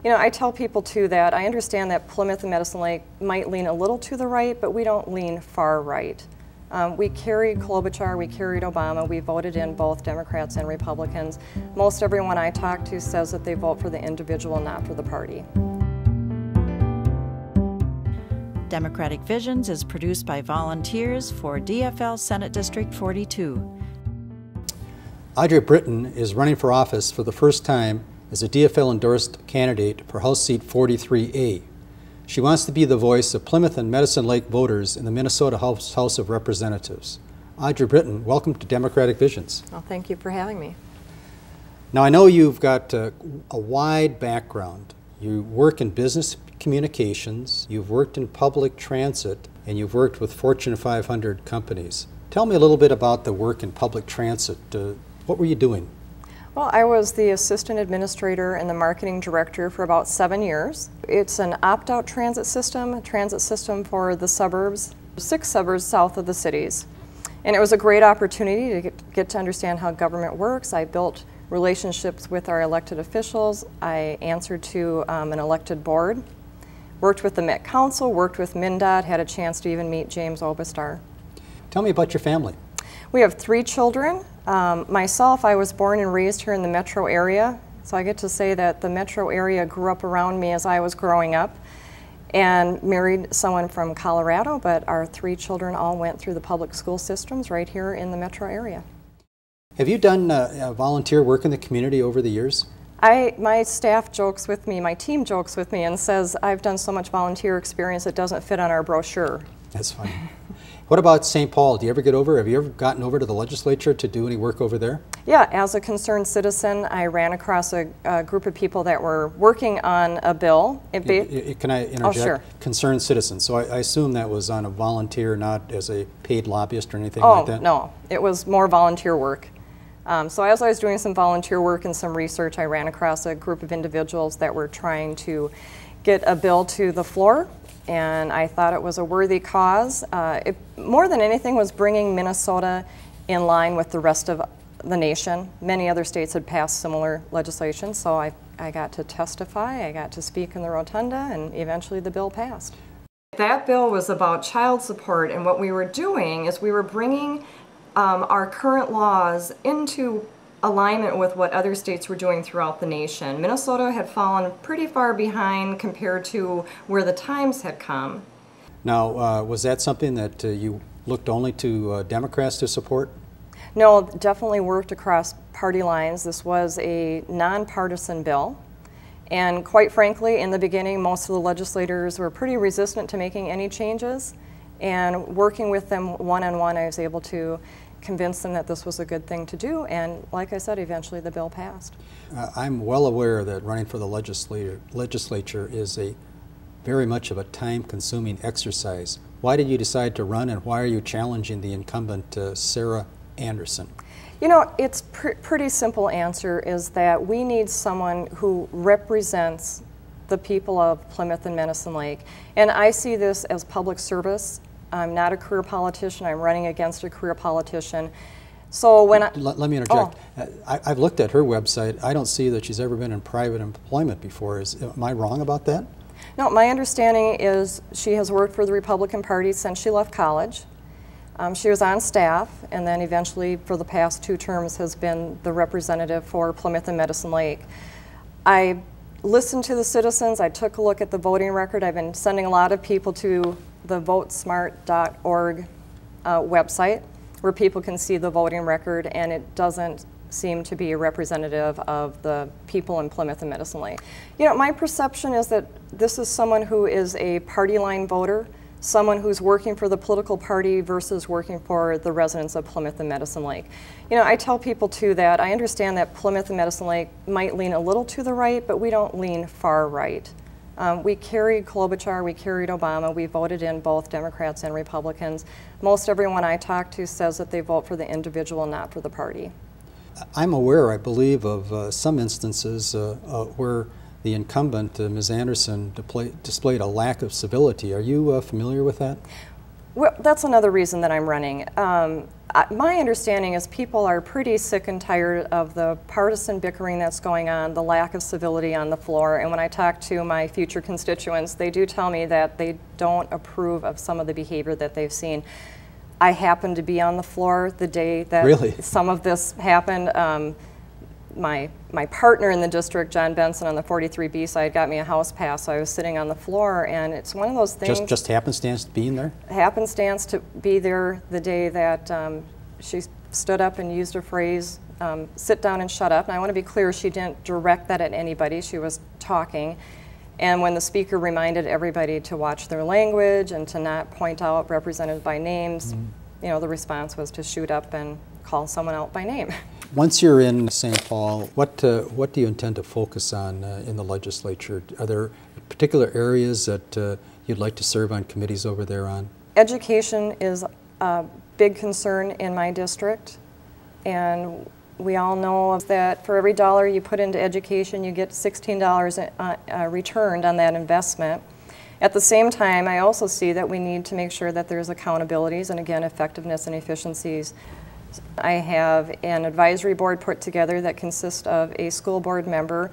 You know, I tell people too that I understand that Plymouth and Medicine Lake might lean a little to the right, but we don't lean far right. We carried Klobuchar, we carried Obama, we voted in both Democrats and Republicans. Most everyone I talk to says that they vote for the individual, not for the party. Democratic Visions is produced by volunteers for DFL Senate District 42. Audrey Britton is running for office for the first time as a DFL-endorsed candidate for House Seat 43A. She wants to be the voice of Plymouth and Medicine Lake voters in the Minnesota House of Representatives. Audrey Britton, welcome to Democratic Visions. Well, thank you for having me. Now, I know you've got a wide background. You work in business communications, you've worked in public transit, and you've worked with Fortune 500 companies. Tell me a little bit about the work in public transit. What were you doing? Well, I was the assistant administrator and the marketing director for about 7 years. It's an opt-out transit system, a transit system for the suburbs, 6 suburbs south of the cities. And it was a great opportunity to get to understand how government works. I built relationships with our elected officials. I answered to an elected board, worked with the Met Council, worked with MnDOT, had a chance to even meet James Obastar. Tell me about your family. We have 3 children. Myself, I was born and raised here in the metro area, so I get to say that the metro area grew up around me as I was growing up, and married someone from Colorado, but our 3 children all went through the public school systems right here in the metro area. Have you done volunteer work in the community over the years? My staff jokes with me, my team jokes with me and says, I've done so much volunteer experience it doesn't fit on our brochure. That's funny. What about St. Paul? Do you ever get over? Have you ever gotten over to the legislature to do any work over there? Yeah, as a concerned citizen, I ran across a group of people that were working on a bill. Can I interject? Oh, sure. Concerned citizen. So I assume that was on a volunteer, not as a paid lobbyist or anything like that? Oh, no. It was more volunteer work. So as I was doing some volunteer work and some research, I ran across a group of individuals that were trying to get a bill to the floor, and I thought it was a worthy cause. It, more than anything, was bringing Minnesota in line with the rest of the nation. Many other states had passed similar legislation, so I got to testify, I got to speak in the rotunda, and eventually the bill passed. That bill was about child support, and what we were doing is we were bringing our current laws into alignment with what other states were doing throughout the nation. Minnesota had fallen pretty far behind compared to where the times had come. Now, was that something that you looked only to Democrats to support? No, definitely worked across party lines. This was a nonpartisan bill. And quite frankly, in the beginning, most of the legislators were pretty resistant to making any changes. And working with them one-on-one, I was able to convince them that this was a good thing to do, and like I said, eventually the bill passed. I'm well aware that running for the legislature is very much of a time-consuming exercise. Why did you decide to run, and why are you challenging the incumbent Sarah Anderson? You know, it's pretty simple answer is that we need someone who represents the people of Plymouth and Medicine Lake, and I see this as public service. I'm not a career politician. I'm running against a career politician. So when let me interject. Oh. I've looked at her website. I don't see that she's ever been in private employment before. Am I wrong about that? No, my understanding is she has worked for the Republican Party since she left college. She was on staff, and then eventually for the past 2 terms has been the representative for Plymouth and Medicine Lake. I listened to the citizens. I took a look at the voting record. I've been sending a lot of people to the votesmart.org website where people can see the voting record, and it doesn't seem to be a representative of the people in Plymouth and Medicine Lake. You know, my perception is that this is someone who is a party line voter, someone who's working for the political party versus working for the residents of Plymouth and Medicine Lake. You know, I tell people too that I understand that Plymouth and Medicine Lake might lean a little to the right, but we don't lean far right. We carried Klobuchar, we carried Obama, we voted in both Democrats and Republicans. Most everyone I talk to says that they vote for the individual, not for the party. I'm aware, I believe, of some instances where the incumbent, Ms. Anderson, displayed a lack of civility. Are you familiar with that? Well, that's another reason that I'm running. My understanding is people are pretty sick and tired of the partisan bickering that's going on, the lack of civility on the floor, and when I talk to my future constituents, they do tell me that they don't approve of some of the behavior that they've seen. I happened to be on the floor the day that some of this happened. My partner in the district, John Benson, on the 43B side, got me a House pass, so I was sitting on the floor, and it's one of those things. Just happenstance being there? Happenstance to be there the day that she stood up and used a phrase, sit down and shut up. And I want to be clear, she didn't direct that at anybody. She was talking. And when the speaker reminded everybody to watch their language and to not point out representatives by names, you know, the response was to shoot up and call someone out by name. Once you're in St. Paul, what do you intend to focus on in the legislature? Are there particular areas that you'd like to serve on committees over there on? Education is a big concern in my district, and we all know that for every dollar you put into education, you get $16 returned on that investment. At the same time, I also see that we need to make sure that there's accountabilities and, again, effectiveness and efficiencies. I have an advisory board put together that consists of a school board member,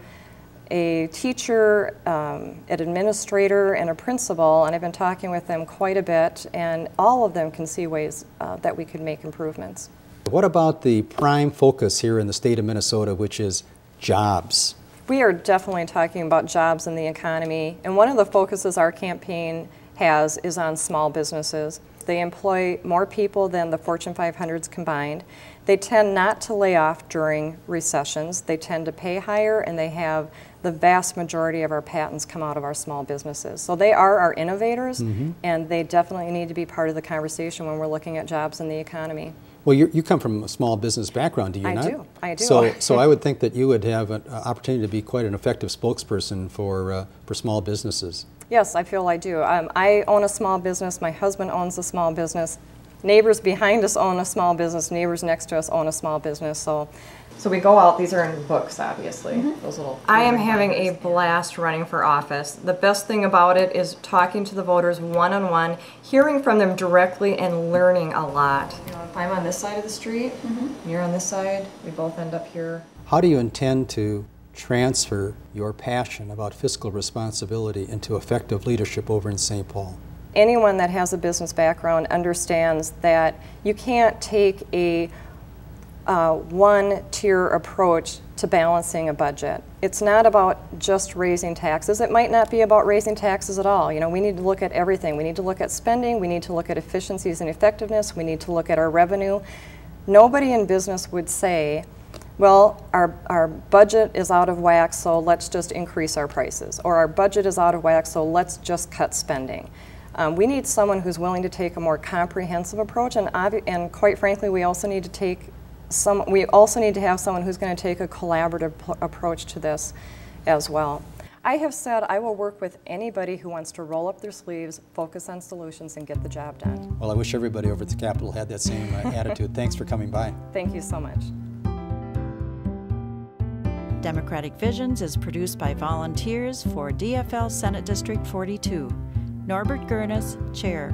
a teacher, an administrator, and a principal, and I've been talking with them quite a bit, and all of them can see ways that we could make improvements. What about the prime focus here in the state of Minnesota, which is jobs? We are definitely talking about jobs in the economy, and one of the focuses our campaign has is on small businesses. They employ more people than the Fortune 500s combined. They tend not to lay off during recessions. They tend to pay higher, and they have the vast majority of our patents come out of our small businesses. So they are our innovators, and they definitely need to be part of the conversation when we're looking at jobs in the economy. Well, you come from a small business background, do you not? I do. So I would think that you would have an opportunity to be quite an effective spokesperson for small businesses. Yes, I feel I do. I own a small business. My husband owns a small business. Neighbors behind us own a small business. Neighbors next to us own a small business. So we go out. These are in books, obviously. Those little. I am having a blast running for office. The best thing about it is talking to the voters one-on-one, hearing from them directly, and learning a lot. You know, if I'm on this side of the street, and you're on this side, we both end up here. How do you intend to transfer your passion about fiscal responsibility into effective leadership over in St. Paul? Anyone that has a business background understands that you can't take a one-tier approach to balancing a budget. It's not about just raising taxes. It might not be about raising taxes at all. You know, we need to look at everything. We need to look at spending. We need to look at efficiencies and effectiveness. We need to look at our revenue. Nobody in business would say, well, our budget is out of whack, so let's just increase our prices. Or our budget is out of whack, so let's just cut spending. We need someone who's willing to take a more comprehensive approach, and quite frankly, we also need to have someone who's going to take a collaborative approach to this as well. I have said I will work with anybody who wants to roll up their sleeves, focus on solutions, and get the job done. Well, I wish everybody over at the Capitol had that same attitude. Thanks for coming by. Thank you so much. Democratic Visions is produced by volunteers for DFL Senate District 42. Norbert Gurnis, Chair.